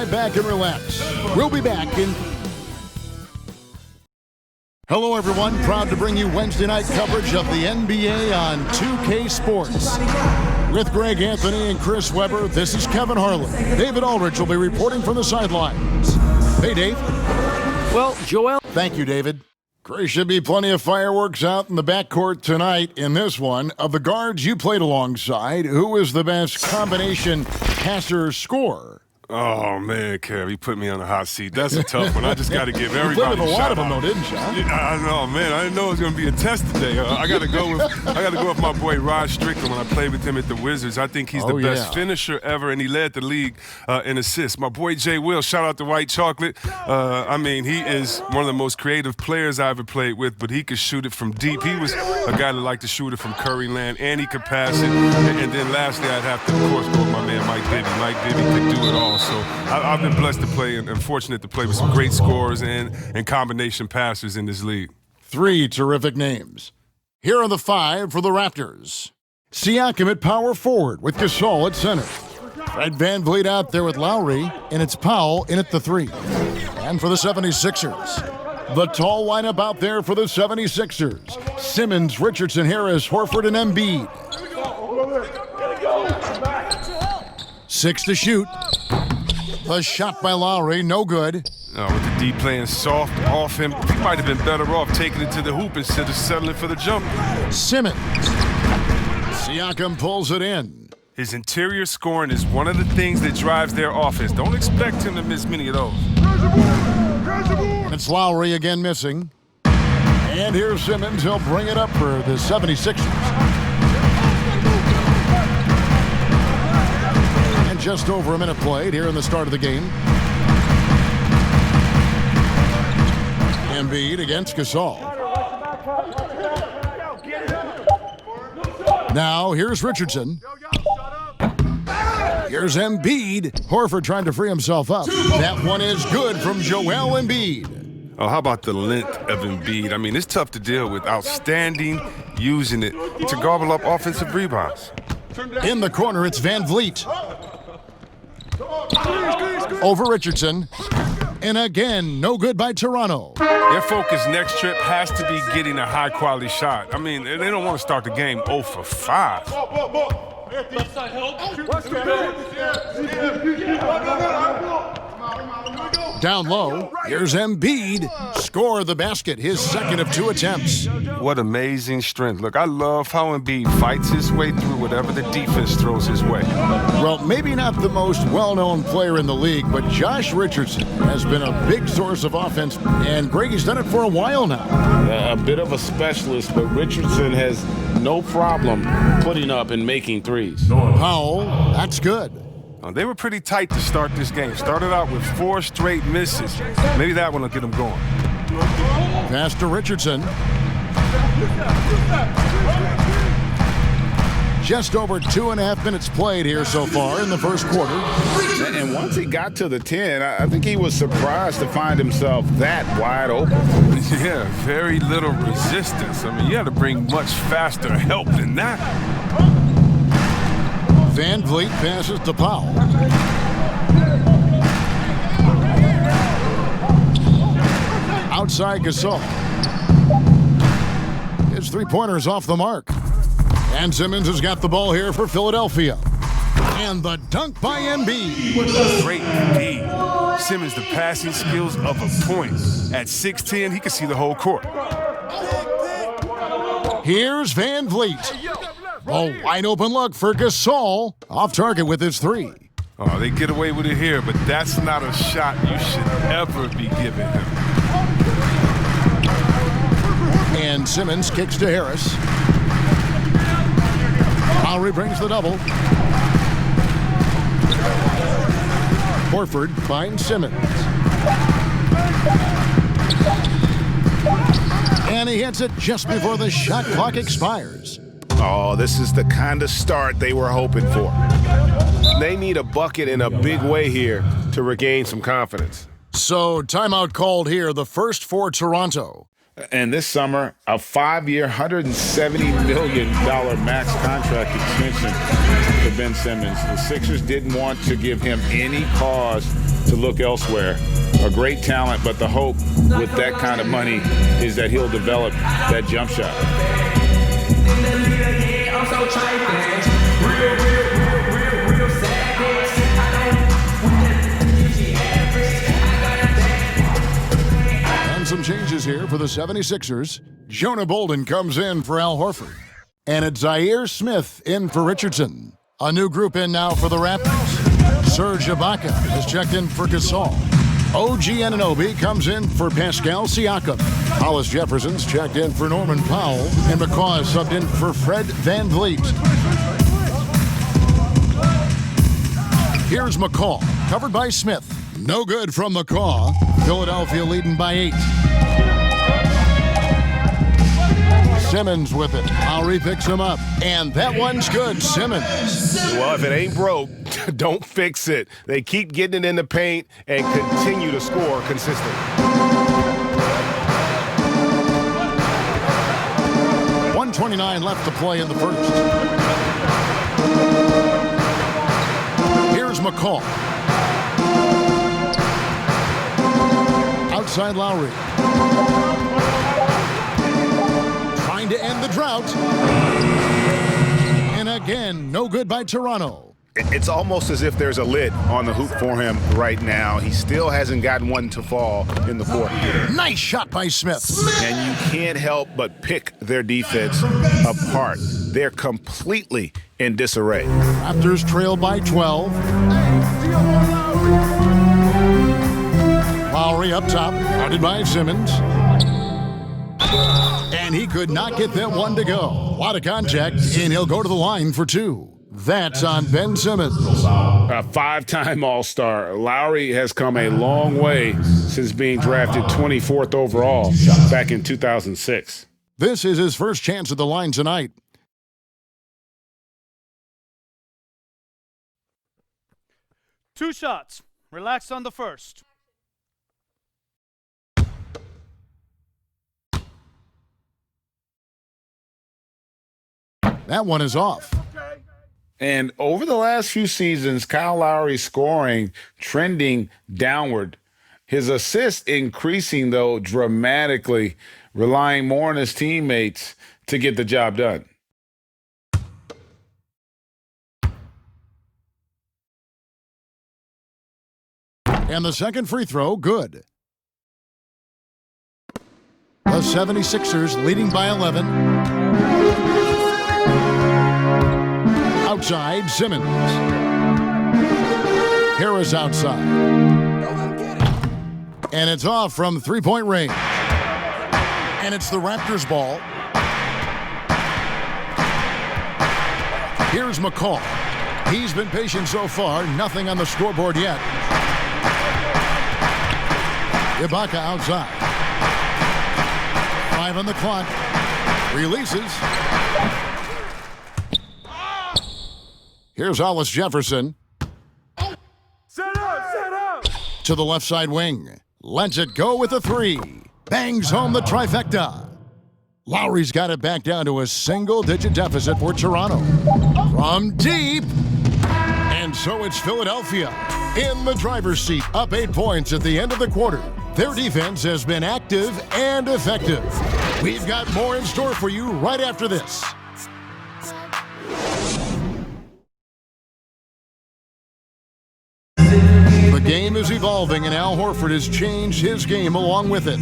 right back and relax. We'll be back in... Hello, everyone. Proud to bring you Wednesday night coverage of the NBA on 2K Sports. With Greg Anthony and Chris Webber, this is Kevin Harlan. David Aldridge will be reporting from the sidelines. Hey, Dave. Well, Joel. Thank you, David. There should be plenty of fireworks out in the backcourt tonight in this one. Of the guards you played alongside, who is the best combination passer scorer? Oh, man, Kev, you put me on the hot seat. That's a tough one. I just got to give everybody You played with a lot of them, out. though, didn't you? I know, man. I didn't know it was going to be a test today. I got to go with my boy Rod Strickland when I played with him at the Wizards. I think he's the best finisher ever, and he led the league in assists. My boy Jay Will, shout out to White Chocolate. I mean, he is one of the most creative players I ever played with, but he could shoot it from deep. He was a guy that liked to shoot it from Curry land, and he could pass it. And then lastly, I'd have to, of course, go with my man Mike Bibby. Mike Bibby could do it all. So I've been blessed to play and fortunate to play with some great scorers and combination passers in this league. Three terrific names. Here are the five for the Raptors. Siakam at power forward with Gasol at center. Fred VanVleet out there with Lowry, and it's Powell in at the three. And for the 76ers, the tall lineup out there for the 76ers. Simmons, Richardson, Harris, Horford, and Embiid. 6 to shoot. The shot by Lowry, no good. With the D playing soft off him, he might have been better off taking it to the hoop instead of settling for the jump. Simmons. Siakam pulls it in. His interior scoring is one of the things that drives their offense. Don't expect him to miss many of those. It's Lowry again missing. And here's Simmons. He'll bring it up for the 76ers. Just over a minute played here in the start of the game. Embiid against Gasol. Now here's Richardson. Here's Embiid. Horford trying to free himself up. That one is good from Joel Embiid. Oh, how about the length of Embiid? I mean, it's tough to deal with. Outstanding using it to gobble up offensive rebounds. In the corner, it's VanVleet. Over Richardson. And again, no good by Toronto. Their focus next trip has to be getting a high-quality shot. I mean, they don't want to start the game 0 for 5. Down low, here's Embiid. Score the basket, his second of 2 attempts. What amazing strength. Look, I love how Embiid fights his way through whatever the defense throws his way. Well, maybe not the most well-known player in the league, but Josh Richardson has been a big source of offense, and Greggy's done it for a while now. A bit of a specialist, but Richardson has no problem putting up and making threes. Powell, that's good. They were pretty tight to start this game. Started out with 4 straight misses. Maybe that one will get them going. Pass to Richardson. Just over 2.5 minutes played here so far in the first quarter. And once he got to the 10, I think he was surprised to find himself that wide open. Yeah, very little resistance. I mean, you had to bring much faster help than that. VanVleet passes to Powell. Outside Gasol. His three-pointer's off the mark. And Simmons has got the ball here for Philadelphia. And the dunk by Embiid. Great D. Simmons, the passing skills of a point. At 6'10", he can see the whole court. Here's VanVleet. A wide-open look for Gasol. Off target with his 3. Oh, they get away with it here, but that's not a shot you should ever be giving him. And Simmons kicks to Harris. Lowry brings the double. Horford finds Simmons. And he hits it just before the shot clock expires. Oh, this is the kind of start they were hoping for. They need a bucket in a big way here to regain some confidence. So, timeout called here, the first for Toronto. And this summer, a 5-year, $170 million max contract extension for Ben Simmons. The Sixers didn't want to give him any cause to look elsewhere. A great talent, but the hope with that kind of money is that he'll develop that jump shot. And some changes here for the 76ers. Jonah Bolden comes in for Al Horford. And it's Zaire Smith in for Richardson. A new group in now for the Raptors. Serge Ibaka has checked in for Gasol. OG Anunoby comes in for Pascal Siakam. Hollis Jefferson's checked in for Norman Powell. And McCaw is subbed in for Fred VanVleet. Here's McCaw, covered by Smith. No good from McCaw. Philadelphia leading by 8. Simmons with it. Lowry picks him up. And that one's good. Simmons. Well, if it ain't broke, don't fix it. They keep getting it in the paint and continue to score consistently. 1:29 left to play in the first. Here's McCaw. Outside Lowry. Trying to end the drought. And again, no good by Toronto. It's almost as if there's a lid on the hoop for him right now. He still hasn't gotten one to fall in the fourth quarter. Nice shot by Smith. And you can't help but pick their defense apart. They're completely in disarray. Raptors trail by 12. Lowry up top, guarded by Simmons. And he could not get that one to go. A lot of contact, and he'll go to the line for 2. That's on Ben Simmons. A 5-time All-Star. Lowry has come a long way since being drafted 24th overall back in 2006. This is his first chance at the line tonight. Two shots. Relax on the first. That one is off. And over the last few seasons, Kyle Lowry's scoring trending downward. His assists increasing, though, dramatically, relying more on his teammates to get the job done. And the second free throw, good. The 76ers leading by 11. Outside, Simmons. Harris outside. And it's off from three-point range. And it's the Raptors' ball. Here's McCaw. He's been patient so far. Nothing on the scoreboard yet. Ibaka outside. 5 on the clock. Releases. Here's Hollis Jefferson. Set up! To the left side wing. Lets it go with a 3. Bangs home the trifecta. Lowry's got it back down to a single-digit deficit for Toronto. From deep. And so it's Philadelphia in the driver's seat, up 8 points at the end of the quarter. Their defense has been active and effective. We've got more in store for you right after this. The game is evolving, and Al Horford has changed his game along with it.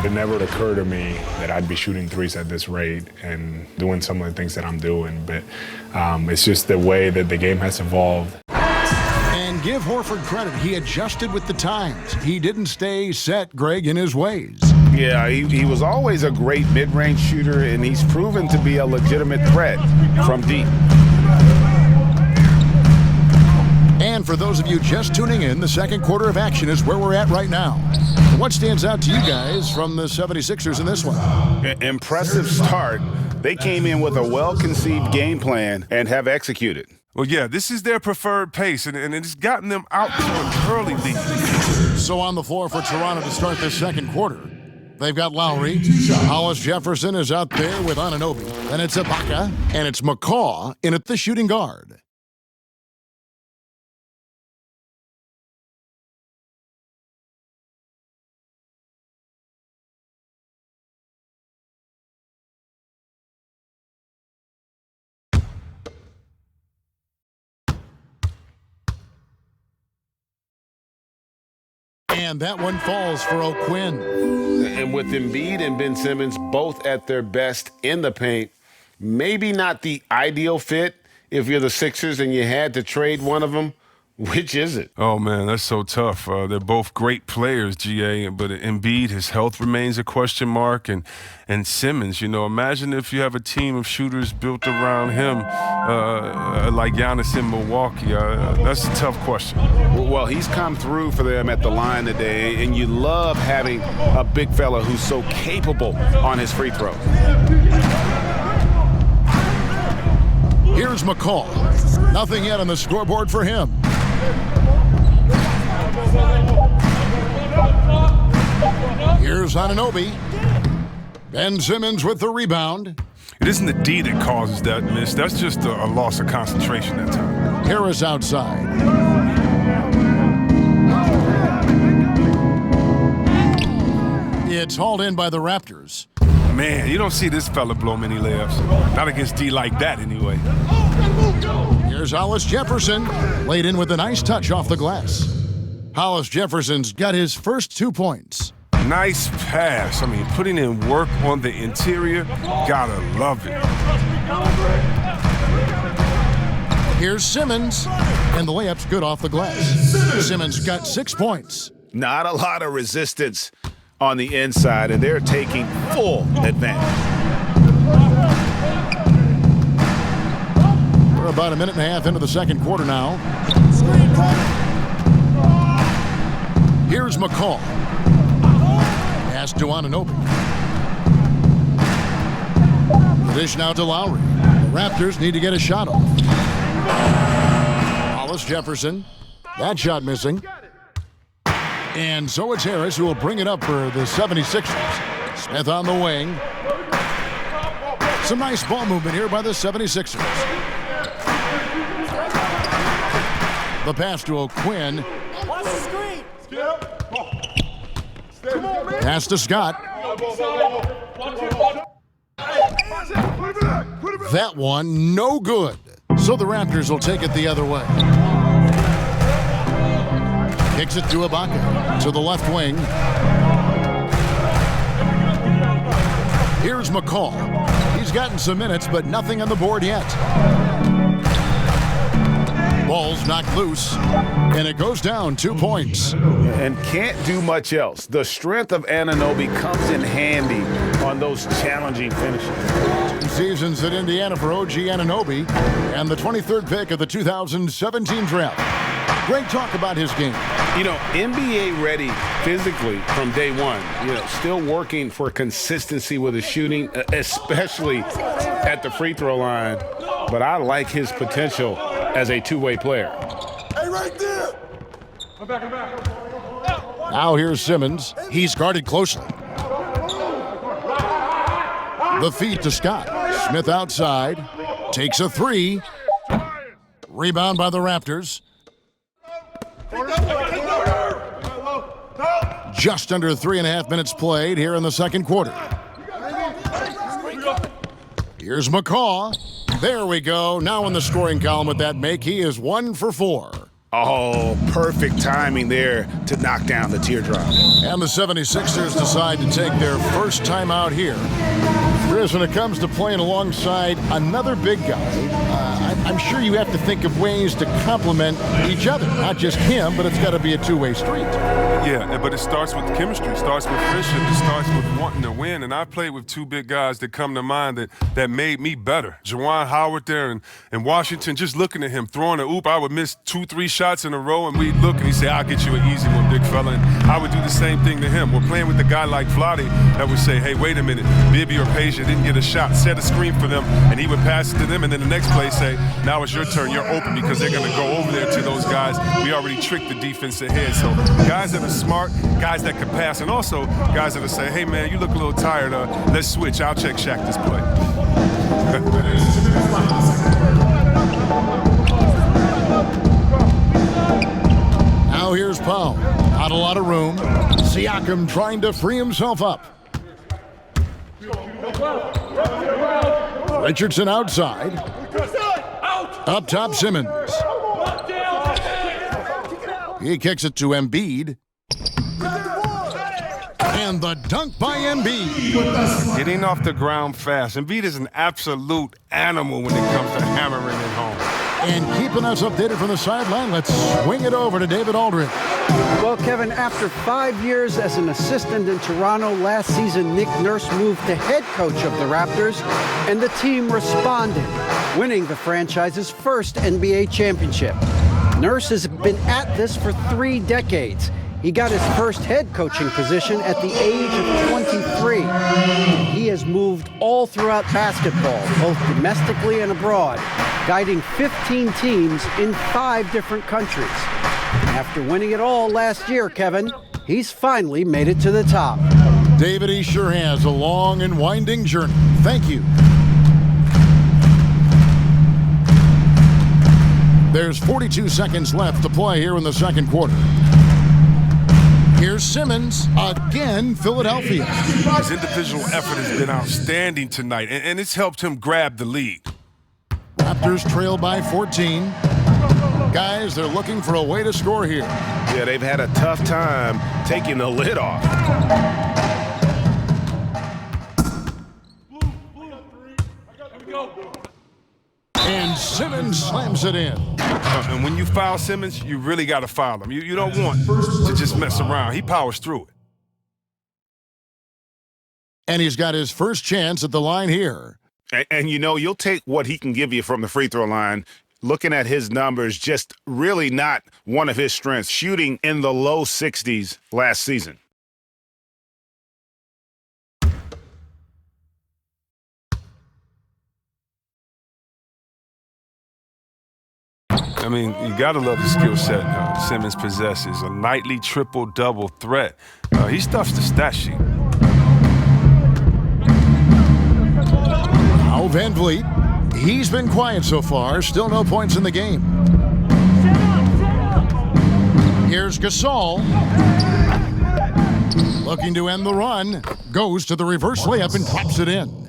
It never occurred to me that I'd be shooting threes at this rate and doing some of the things that I'm doing, but it's just the way that the game has evolved. And give Horford credit. He adjusted with the times. He didn't stay set, Greg, in his ways. Yeah, he was always a great mid-range shooter, and he's proven to be a legitimate threat from deep. And for those of you just tuning in, the second quarter of action is where we're at right now. What stands out to you guys from the 76ers in this one? Impressive start. They came in with a well-conceived game plan and have executed. Well, yeah, this is their preferred pace, and it's gotten them out to an early lead. So on the floor for Toronto to start this second quarter. They've got Lowry. Hollis Jefferson is out there with Anunoby. Then it's Ibaka, and it's McCaw in at the shooting guard. And that one falls for O'Quinn. And with Embiid and Ben Simmons both at their best in the paint, maybe not the ideal fit if you're the Sixers and you had to trade one of them. Which is it? Oh, man, that's so tough. They're both great players, GA, but Embiid, his health remains a question mark. And Simmons, imagine if you have a team of shooters built around him like Giannis in Milwaukee. That's a tough question. Well, he's come through for them at the line today, and you love having a big fella who's so capable on his free throw. Here's McCall. Nothing yet on the scoreboard for him. Here's Anunoby. Ben Simmons with the rebound. It isn't the D that causes that miss. That's just a loss of concentration that time. Harris outside. It's hauled in by the Raptors. Man, you don't see this fella blow many layups. Not against D like that, anyway. Here's Hollis Jefferson. Laid in with a nice touch off the glass. Hollis Jefferson's got his first 2 points. Nice pass. I mean, putting in work on the interior. Gotta love it. Here's Simmons. And the layup's good off the glass. Simmons got 6 points. Not a lot of resistance on the inside, and they're taking full advantage. We're about a minute and a half into the second quarter now. Here's McCall. Pass to Anunoby. The dish now to Lowry. The Raptors need to get a shot off. Hollis Jefferson. That shot missing. And so it's Harris who will bring it up for the 76ers. Smith on the wing. Some nice ball movement here by the 76ers. The pass to O'Quinn. Watch the screen. Pass to Scott. That one, no good. So the Raptors will take it the other way. Kicks it to Ibaka, to the left wing. Here's McCall. He's gotten some minutes, but nothing on the board yet. Ball's knocked loose, and it goes down 2 points. And can't do much else. The strength of Anunoby comes in handy on those challenging finishes. 2 seasons at Indiana for OG Anunoby, and the 23rd pick of the 2017 draft. Great talk about his game. NBA ready physically from day one. Still working for consistency with his shooting, especially at the free throw line. But I like his potential as a two-way player. Hey, right there! Now here's Simmons. He's guarded closely. The feed to Scott. Smith outside. Takes a three. Rebound by the Raptors. Just under 3.5 minutes played here in the second quarter. Here's McCaw. There we go. Now in the scoring column with that make, he is 1 for 4. Oh, perfect timing there to knock down the teardrop. And the 76ers decide to take their first time out here. Chris, when it comes to playing alongside another big guy, I'm sure you have to think of ways to complement each other. Not just him, but it's got to be a two-way street. Yeah, but it starts with chemistry. It starts with friendship. It starts with wanting to win. And I played with two big guys that come to mind that made me better. Juwan Howard there in Washington, just looking at him, throwing a oop. I would miss 2-3 shots in a row, and we'd look and he'd say, I'll get you an easy one, big fella. And I would do the same thing to him. We're playing with a guy like Vlade that would say, hey, wait a minute, Bibby or Peja didn't get a shot, set a screen for them, and he would pass it to them, and then the next play say, now it's your turn, you're open, because they're going to go over there to those guys. We already tricked the defense ahead. So guys that are smart, guys that can pass, and also guys that will say, hey, man, you look a little tired. Let's switch. I'll check Shaq this play. Now here's Powell. Not a lot of room. Siakam trying to free himself up. Richardson outside. Up top, Simmons. He kicks it to Embiid. And the dunk by Embiid. Getting off the ground fast. Embiid is an absolute animal when it comes to hammering it home. And keeping us updated from the sideline, let's swing it over to David Aldridge. Well, Kevin, after 5 years as an assistant in Toronto, last season Nick Nurse moved to head coach of the Raptors, and the team responded, winning the franchise's first NBA championship. Nurse has been at this for 3 decades. He got his first head coaching position at the age of 23. He has moved all throughout basketball, both domestically and abroad, guiding 15 teams in 5 different countries. After winning it all last year, Kevin, he's finally made it to the top. David, he sure has a long and winding journey. Thank you. There's 42 seconds left to play here in the second quarter. Here's Simmons, again, Philadelphia. His individual effort has been outstanding tonight, and it's helped him grab the lead. Raptors trail by 14. Guys, they're looking for a way to score here. Yeah, they've had a tough time taking the lid off. And Simmons slams it in. And when you foul Simmons, you really got to foul him. You don't want to just mess around. He powers through it. And he's got his first chance at the line here. And you know, you'll take what he can give you from the free throw line. Looking at his numbers, just really not one of his strengths, shooting in the low 60s last season. I mean, you got to love the skill set Simmons possesses. A nightly triple-double threat. He stuffs the stat sheet. Now Van Vliet. He's been quiet so far. Still no points in the game. Here's Gasol. Looking to end the run. Goes to the reverse layup and pops it in.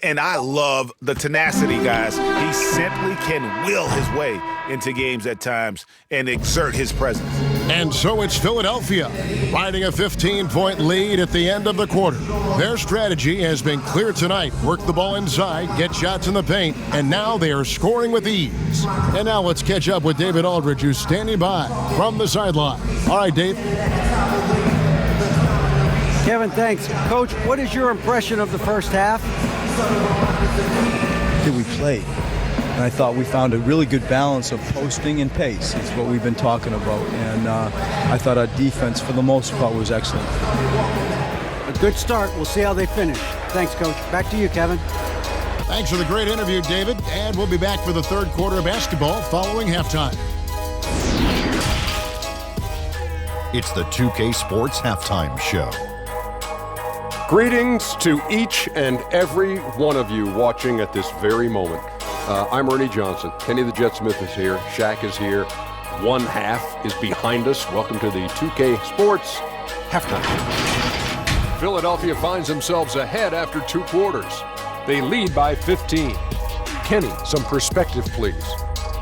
And I love the tenacity, guys. He simply can will his way into games at times and exert his presence. And so it's Philadelphia, riding a 15-point lead at the end of the quarter. Their strategy has been clear tonight. Work the ball inside, get shots in the paint, and now they are scoring with ease. And now let's catch up with David Aldridge, who's standing by from the sideline. All right, Dave. Kevin, thanks. Coach, what is your impression of the first half? Did we play? And I thought we found a really good balance of posting and pace. It's what we've been talking about. And I thought our defense, for the most part, was excellent. A good start. We'll see how they finish. Thanks, Coach. Back to you, Kevin. Thanks for the great interview, David. And we'll be back for the third quarter of basketball following halftime. It's the 2K Sports Halftime Show. Greetings to each and every one of you watching at this very moment. I'm Ernie Johnson. Kenny the Jet Smith is here. Shaq is here. One half is behind us. Welcome to the 2K Sports Halftime Show. Philadelphia finds themselves ahead after 2 quarters. They lead by 15. Kenny, some perspective, please.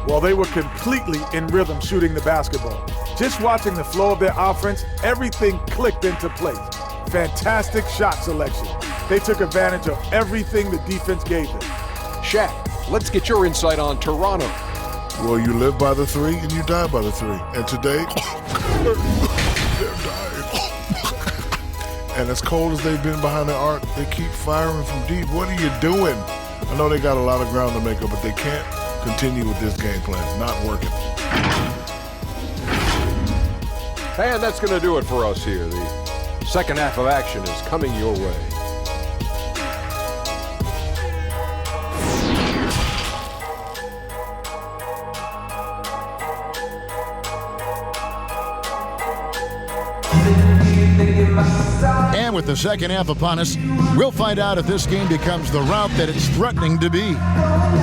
Well, they were completely in rhythm shooting the basketball. Just watching the flow of their offense, everything clicked into place. Fantastic shot selection. They took advantage of everything the defense gave them. Shaq, let's get your insight on Toronto. Well, you live by the 3 and you die by the 3. And today, they're dying. And as cold as they've been behind the arc, they keep firing from deep. What are you doing? I know they got a lot of ground to make up, but they can't continue with this game plan. It's not working. And that's going to do it for us here. The second half of action is coming your way. And with the second half upon us, we'll find out if this game becomes the route that it's threatening to be.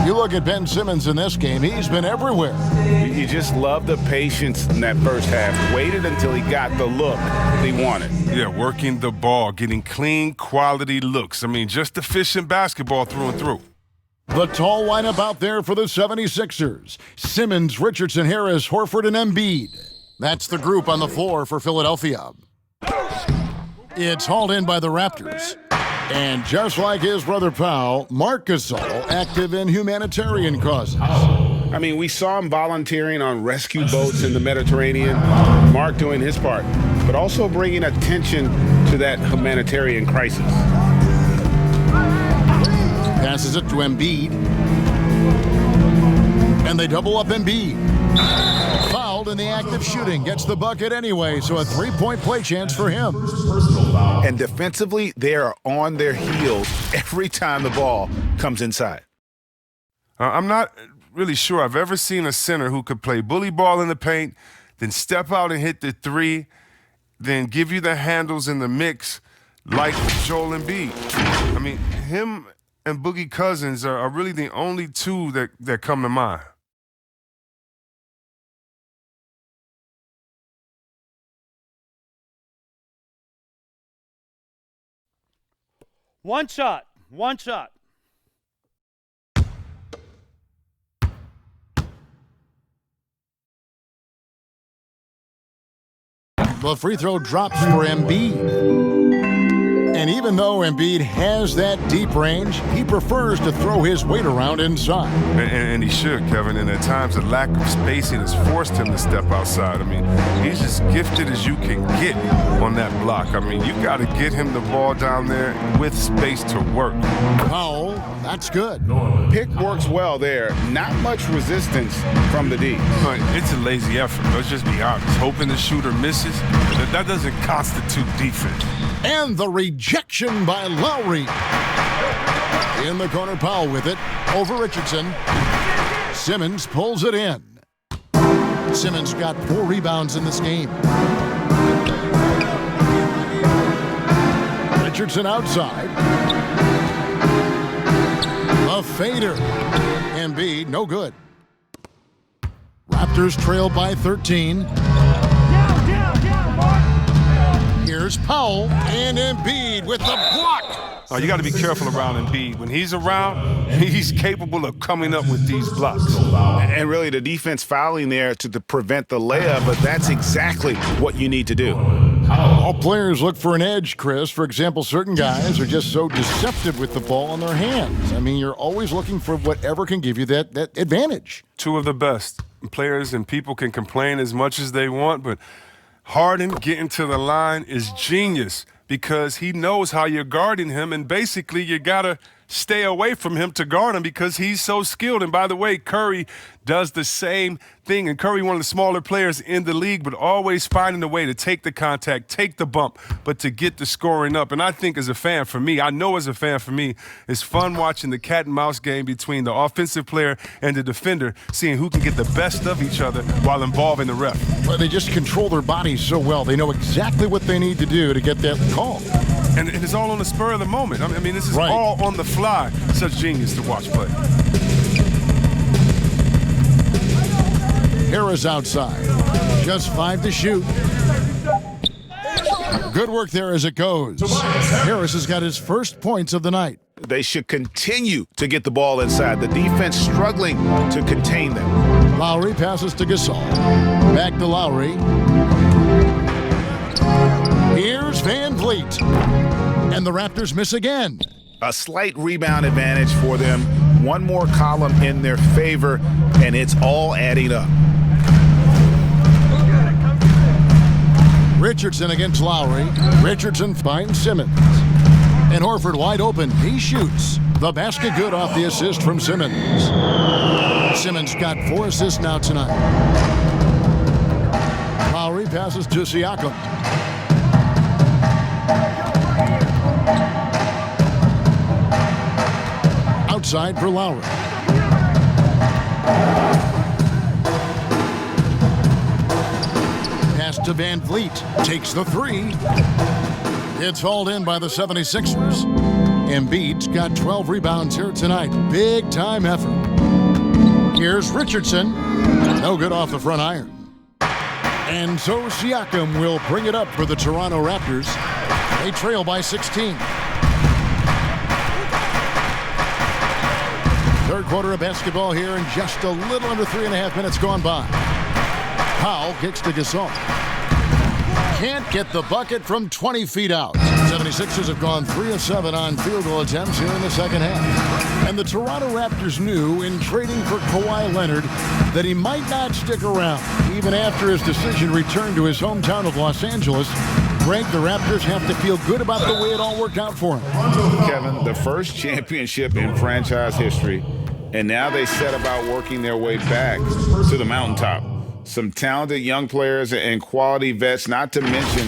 You look at Ben Simmons in this game, he's been everywhere. You just love the patience in that first half. Waited until he got the look he wanted. Yeah, working the ball, getting clean, quality looks. I mean, just efficient basketball through and through. The tall lineup out there for the 76ers. Simmons, Richardson, Harris, Horford, and Embiid. That's the group on the floor for Philadelphia. It's hauled in by the Raptors. And just like his brother Powell, Marc Gasol active in humanitarian causes. I mean, we saw him volunteering on rescue boats in the Mediterranean. Marc doing his part, but also bringing attention to that humanitarian crisis. Passes it to Embiid. And they double up Embiid. Fouled in the act of shooting. Gets the bucket anyway, so a three-point play chance for him. And defensively, they are on their heels every time the ball comes inside. I'm not really sure I've ever seen a center who could play bully ball in the paint, then step out and hit the three, then give you the handles in the mix like Joel Embiid. I mean, him and Boogie Cousins are really the only two that come to mind. One shot. The free throw drops for Embiid. And even though Embiid has that deep range, he prefers to throw his weight around inside. And he should, Kevin. And at times, the lack of spacing has forced him to step outside. I mean, he's as gifted as you can get on that block. I mean, you got to get him the ball down there with space to work. Powell, that's good. Pick works well there. Not much resistance from the D. It's a lazy effort. Let's just be honest. Hoping the shooter misses, that doesn't constitute defense. And the rejection by Lowry. In the corner, Powell with it. Over Richardson. Simmons pulls it in. Simmons got 4 rebounds in this game. Richardson outside. A fader. Embiid, no good. Raptors trail by 13. Here's Powell and Embiid with the block. You got to be careful around Embiid. When he's around, he's capable of coming up with these blocks. And really, the defense fouling there to prevent the layup, but that's exactly what you need to do. All players look for an edge, Chris. For example, certain guys are just so deceptive with the ball in their hands. I mean, you're always looking for whatever can give you that advantage. Two of the best players, and people can complain as much as they want, but Harden getting to the line is genius because he knows how you're guarding him, and basically you got to stay away from him to guard him because he's so skilled. And by the way, Curry does the same thing. And Curry, one of the smaller players in the league, but always finding a way to take the contact, take the bump, but to get the scoring up. And I think as a fan for me, it's fun watching the cat and mouse game between the offensive player and the defender, seeing who can get the best of each other while involving the ref. Well, they just control their bodies so well. They know exactly what they need to do to get that call. And it's all on the spur of the moment. I mean, this is all on the fly. Such genius to watch play. Harris outside. Just 5 to shoot. Good work there as it goes. Harris has got his first points of the night. They should continue to get the ball inside. The defense struggling to contain them. Lowry passes to Gasol. Back to Lowry. Here's Van Vliet. And the Raptors miss again. A slight rebound advantage for them. One more column in their favor, and it's all adding up. Richardson against Lowry. Richardson finds Simmons. And Horford wide open. He shoots. The basket good off the assist from Simmons. Simmons got 4 assists now tonight. Lowry passes to Siakam. Outside for Lowry. Pass to Van Vliet. Takes the 3. It's hauled in by the 76ers. Embiid's got 12 rebounds here tonight. Big time effort. Here's Richardson. No good off the front iron. And so Siakam will bring it up for the Toronto Raptors. They trail by 16. Third quarter of basketball here, and just a little under 3.5 minutes gone by. Powell kicks to Gasol. Can't get the bucket from 20 feet out. 76ers have gone 3 of 7 on field goal attempts here in the second half. And the Toronto Raptors knew in trading for Kawhi Leonard that he might not stick around. Even after his decision returned to his hometown of Los Angeles, Greg, the Raptors have to feel good about the way it all worked out for him. Kevin, the first championship in franchise history, and now they set about working their way back to the mountaintop. Some talented young players and quality vets, not to mention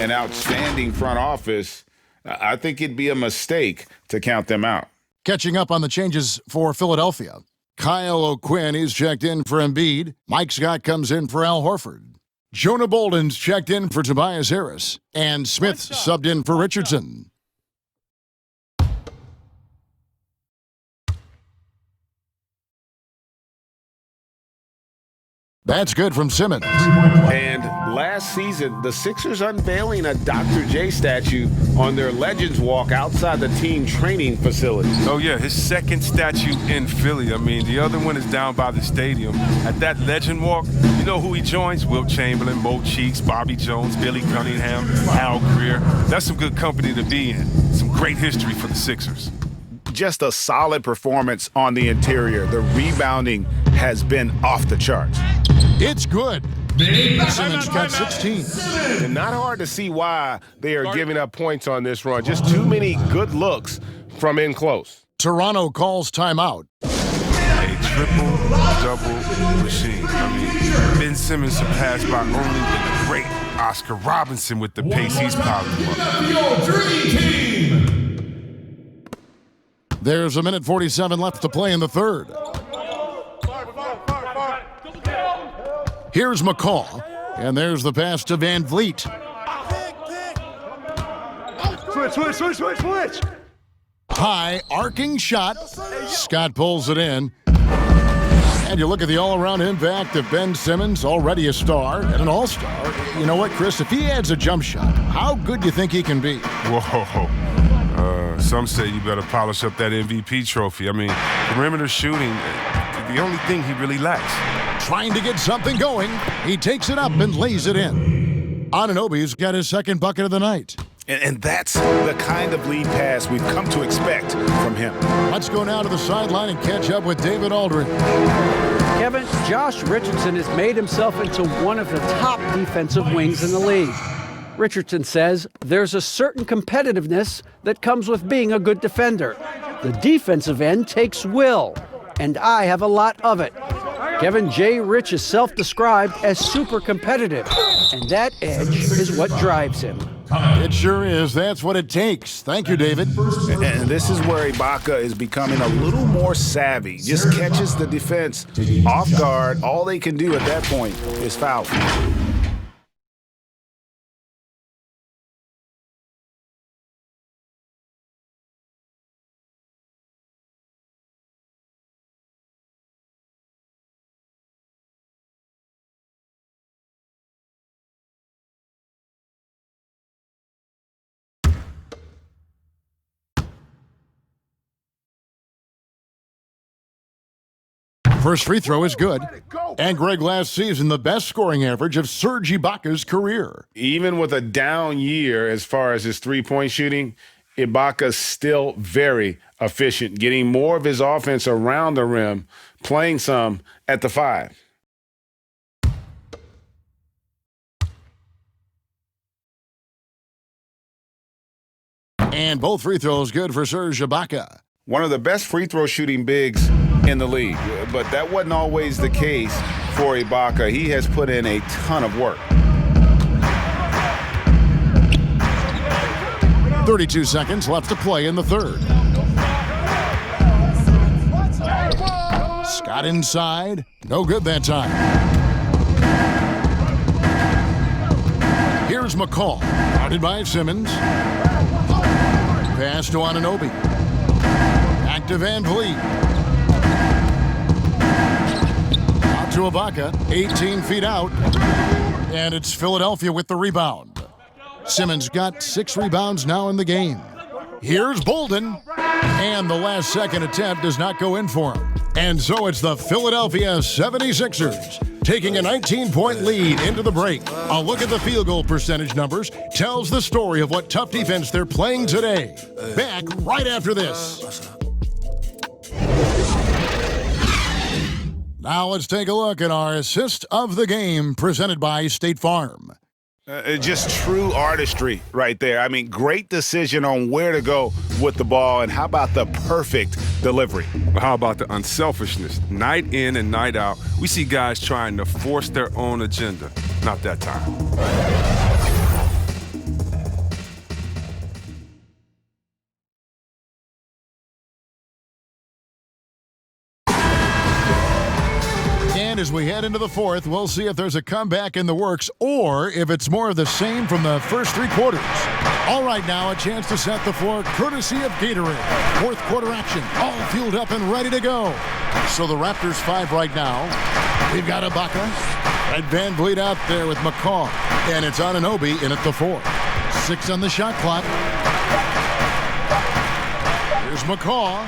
an outstanding front office. I think it'd be a mistake to count them out. Catching up on the changes for Philadelphia. Kyle O'Quinn is checked in for Embiid. Mike Scott comes in for Al Horford. Jonah Bolden's checked in for Tobias Harris. And Smith subbed in for Richardson. That's good from Simmons. And last season, the Sixers unveiling a Dr. J statue on their Legends Walk outside the team training facility. Oh, yeah, his second statue in Philly. I mean, the other one is down by the stadium. At that Legend Walk, you know who he joins? Wilt Chamberlain, Mo Cheeks, Bobby Jones, Billy Cunningham, Al Greer. That's some good company to be in. Some great history for the Sixers. Just a solid performance on the interior. The rebounding has been off the charts. It's good. Simmons got 16. And not hard to see why they are giving up points on this run. Just too many good looks from in close. Toronto calls timeout. A triple-double machine. I mean, Ben Simmons surpassed by only the great Oscar Robinson with the pace he's piling up. There's 1:47 left to play in the third. Here's McCaw, and there's the pass to Van Vliet. Switch. High, arcing shot. Scott pulls it in. And you look at the all-around impact of Ben Simmons, already a star and an all-star. You know what, Chris? If he adds a jump shot, how good do you think he can be? Whoa. Some say you better polish up that MVP trophy. I mean, perimeter shooting, the only thing he really lacks. Trying to get something going, he takes it up and lays it in. Anunoby's got his second bucket of the night. And that's the kind of lead pass we've come to expect from him. Let's go now to the sideline and catch up with David Aldridge. Kevin, Josh Richardson has made himself into one of the top defensive wings in the league. Richardson says there's a certain competitiveness that comes with being a good defender. The defensive end takes will, and I have a lot of it. Kevin J. Rich is self-described as super competitive, and that edge is what drives him. It sure is. That's what it takes. Thank you, David. And this is where Ibaka is becoming a little more savvy. Just catches the defense off guard. All they can do at that point is foul. First free throw is good. And Greg, last season, the best scoring average of Serge Ibaka's career. Even with a down year as far as his three-point shooting, Ibaka's still very efficient, getting more of his offense around the rim, playing some at the 5. And both free throws good for Serge Ibaka. One of the best free throw shooting bigs in the league, but that wasn't always the case for Ibaka. He has put in a ton of work. 32 seconds left to play in the third. Scott inside. No good that time. Here's McCaw. Guarded by Simmons. Pass to Anunoby. Back to Van Vliet. Out to Ibaka. 18 feet out. And it's Philadelphia with the rebound. Simmons got 6 rebounds now in the game. Here's Bolden. And the last second attempt does not go in for him. And so it's the Philadelphia 76ers taking a 19-point lead into the break. A look at the field goal percentage numbers tells the story of what tough defense they're playing today. Back right after this. Now let's take a look at our assist of the game presented by State Farm. Just true artistry right there. I mean, great decision on where to go with the ball, and how about the perfect delivery? How about the unselfishness? Night in and night out, we see guys trying to force their own agenda. Not that time. And as we head into the fourth, we'll see if there's a comeback in the works or if it's more of the same from the first three quarters. All right, now a chance to set the floor courtesy of Gatorade. Fourth quarter action, all fueled up and ready to go. So the Raptors 5 right now. We've got Ibaka and Van Vliet out there with McCaw. And it's Anunoby in at the 4. 6 on the shot clock. Here's McCaw.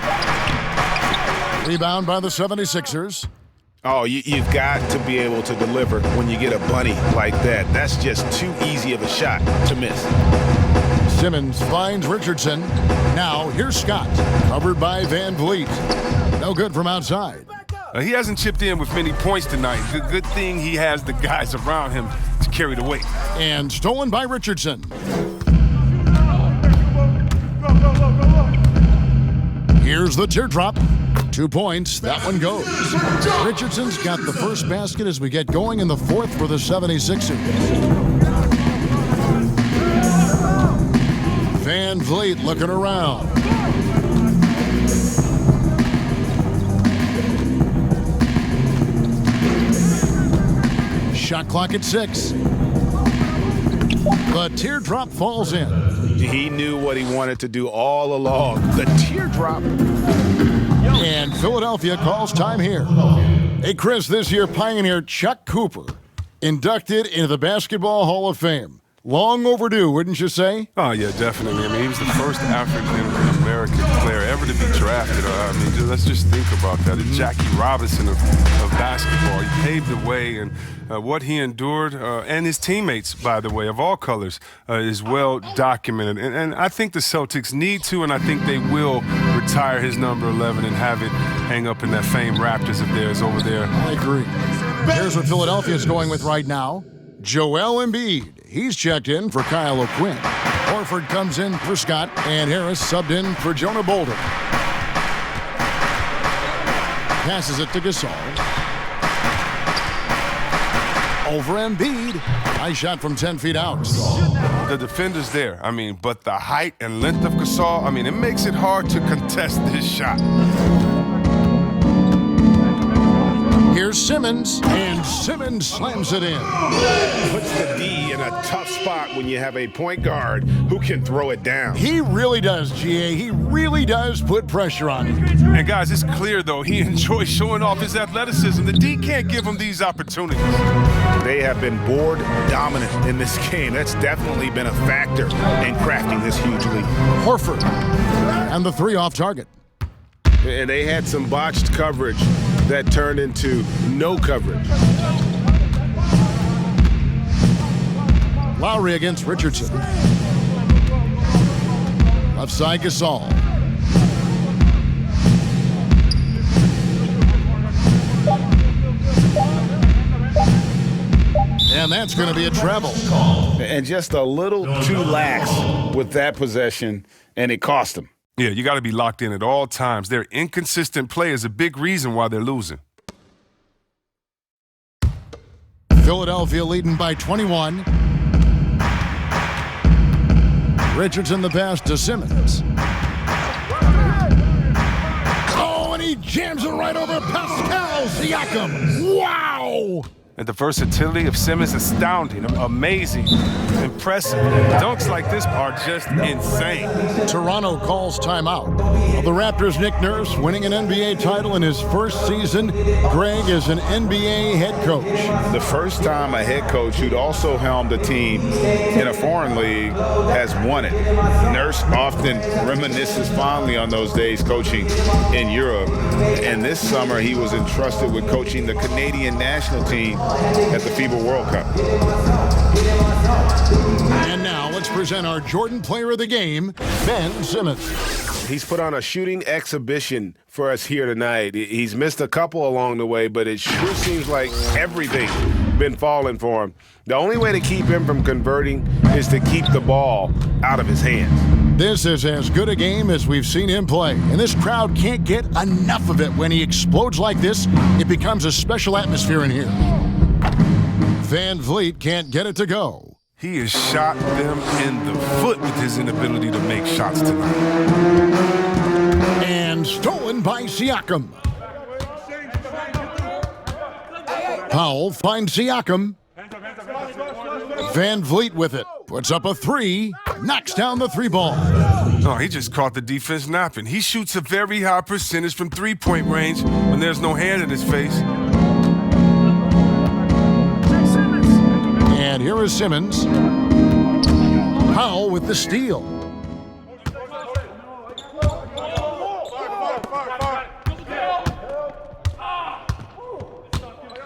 Rebound by the 76ers. Oh, you've got to be able to deliver when you get a bunny like that. That's just too easy of a shot to miss. Simmons finds Richardson. Now here's Scott, covered by Van Vliet. No good from outside. He hasn't chipped in with many points tonight. Good thing he has the guys around him to carry the weight. And stolen by Richardson. Here's the teardrop. 2 points. That one goes. Richardson's got the first basket as we get going in the fourth for the 76ers. Van Vliet looking around. Shot clock at 6. The teardrop falls in. He knew what he wanted to do all along. The teardrop. And Philadelphia calls time here. Hey, Chris, this year Pioneer Chuck Cooper inducted into the Basketball Hall of Fame. Long overdue, wouldn't you say? Oh, yeah, definitely. I mean, he was the first African-American player ever to be drafted. I mean, let's just think about that. The Jackie Robinson of basketball. He paved the way, and what he endured, and his teammates, by the way, of all colors, is well documented. And I think the Celtics need to, and I think they will retire his number 11 and have it hang up in that famed Raptors of theirs over there. I agree. Here's what Philadelphia's going with right now. Joel Embiid. He's checked in for Kyle O'Quinn. Horford comes in for Scott, and Harris subbed in for Jonah Bolden. Passes it to Gasol. Over Embiid. Nice shot from 10 feet out. The defender's there. I mean, but the height and length of Gasol, I mean, it makes it hard to contest this shot. Here's Simmons, and Simmons slams it in. Puts the D in a tough spot when you have a point guard who can throw it down. He really does, GA. He really does put pressure on him. And guys, it's clear, though, he enjoys showing off his athleticism. The D can't give him these opportunities. They have been board dominant in this game. That's definitely been a factor in crafting this huge lead. Horford, and the 3 off target. And they had some botched coverage that turned into no coverage. Lowry against Richardson. Left side Gasol. And that's going to be a travel. And just a little too lax with that possession, and it cost them. Yeah, you got to be locked in at all times. Their inconsistent play is a big reason why they're losing. Philadelphia leading by 21. Richardson the pass to Simmons. Oh, and he jams it right over Pascal Siakam. Wow! And the versatility of Simmons is astounding, amazing, impressive. Dunks like this are just insane. Toronto calls timeout. The Raptors' Nick Nurse winning an NBA title in his first season. Greg is an NBA head coach. The first time a head coach who'd also helmed a team in a foreign league has won it. Nurse often reminisces fondly on those days coaching in Europe. And this summer he was entrusted with coaching the Canadian national team at the FIBA World Cup. And now let's present our Jordan Player of the Game, Ben Simmons. He's put on a shooting exhibition for us here tonight. He's missed a couple along the way, but it sure seems like everything's been falling for him. The only way to keep him from converting is to keep the ball out of his hands. This is as good a game as we've seen him play, and this crowd can't get enough of it. When he explodes like this, it becomes a special atmosphere in here. Van Vliet can't get it to go. He has shot them in the foot with his inability to make shots tonight. And stolen by Siakam. Powell finds Siakam. Van Vliet with it. Puts up a three. Knocks down the three ball. No, he just caught the defense napping. He shoots a very high percentage from three-point range when there's no hand in his face. And here is Simmons. Powell with the steal.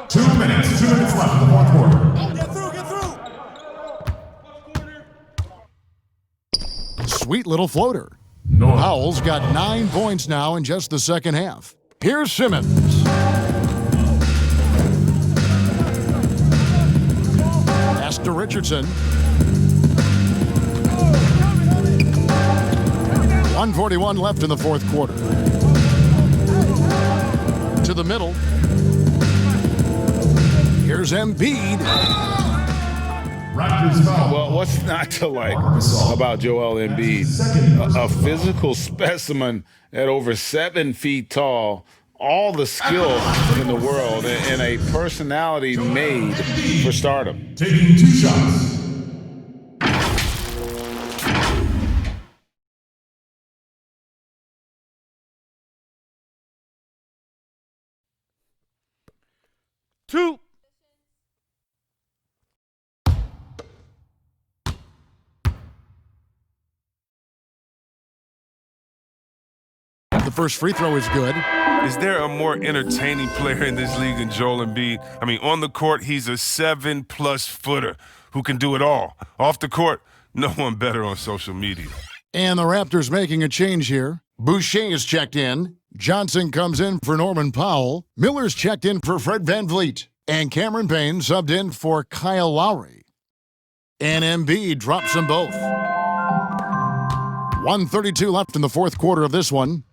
Two minutes left in the fourth quarter. Sweet little floater. Powell's got 9 points now in just the second half. Here's Simmons. Pass to Richardson. 1:41 left in the fourth quarter. To the middle. Here's Embiid. Well, what's not to like about Joel Embiid? A physical specimen at over 7 feet tall, all the skill in the world, and a personality made for stardom. Taking 2 shots. Two. The first free throw is good. Is there a more entertaining player in this league than Joel Embiid? I mean, on the court, he's a 7+ footer who can do it all. Off the court, no one better on social media. And the Raptors making a change here. Boucher is checked in. Johnson comes in for Norman Powell. Miller's checked in for Fred Van Vliet. And Cameron Payne subbed in for Kyle Lowry. And Embiid drops them both. 1:32 left in the fourth quarter of this one.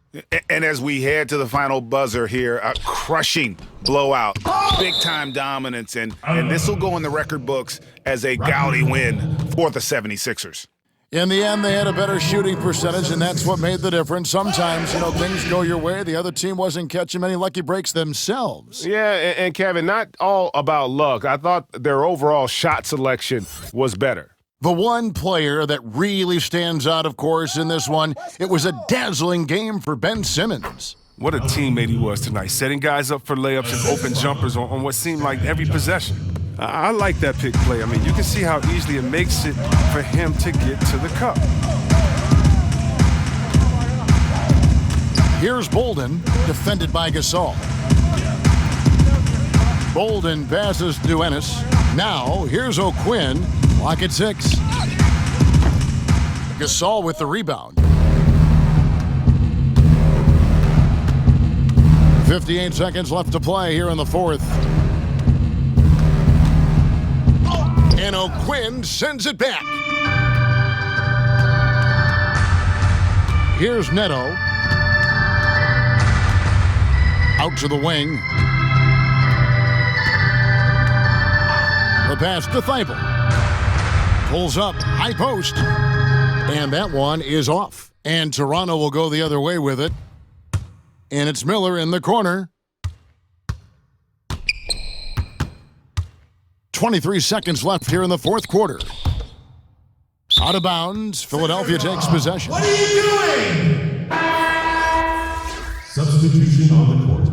And as we head to the final buzzer here, a crushing blowout, big-time dominance, and this will go in the record books as a gaudy win for the 76ers. In the end, they had a better shooting percentage, and that's what made the difference. Sometimes, things go your way. The other team wasn't catching many lucky breaks themselves. Yeah, and Kevin, not all about luck. I thought their overall shot selection was better. The one player that really stands out, of course, in this one, it was a dazzling game for Ben Simmons. What a teammate he was tonight, setting guys up for layups and open jumpers on what seemed like every possession. I like that pick play. I mean, you can see how easily it makes it for him to get to the cup. Here's Bolden, defended by Gasol. Bolden passes to Ennis. Now, here's O'Quinn. Lock at 6. Gasol with the rebound. 58 seconds left to play here in the fourth. And O'Quinn sends it back. Here's Neto. Out to the wing. The pass to Thibault. Pulls up, high post. And that one is off. And Toronto will go the other way with it. And it's Miller in the corner. 23 seconds left here in the fourth quarter. Out of bounds, Philadelphia takes possession. What are you doing? Substitution on the court.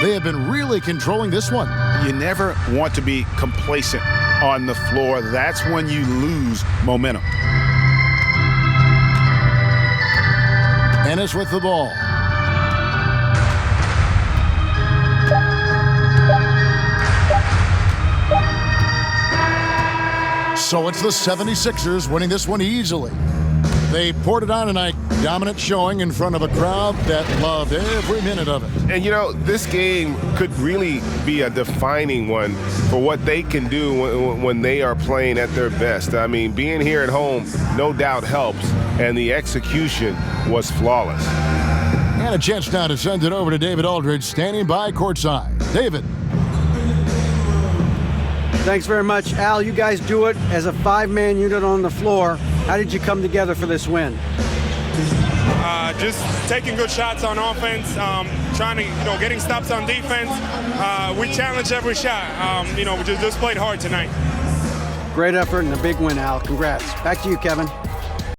They have been really controlling this one. You never want to be complacent on the floor. That's when you lose momentum. Ennis with the ball. So it's the 76ers winning this one easily. They poured it on tonight, dominant showing in front of a crowd that loved every minute of it. And, you know, this game could really be a defining one for what they can do when they are playing at their best. I mean, being here at home no doubt helps, and the execution was flawless. And a chance now to send it over to David Aldridge, standing by courtside. David. Thanks very much, Al. You guys do it as a five-man unit on the floor. How did you come together for this win? Just taking good shots on offense, trying to, getting stops on defense. We challenged every shot. We just played hard tonight. Great effort and a big win, Al. Congrats. Back to you, Kevin.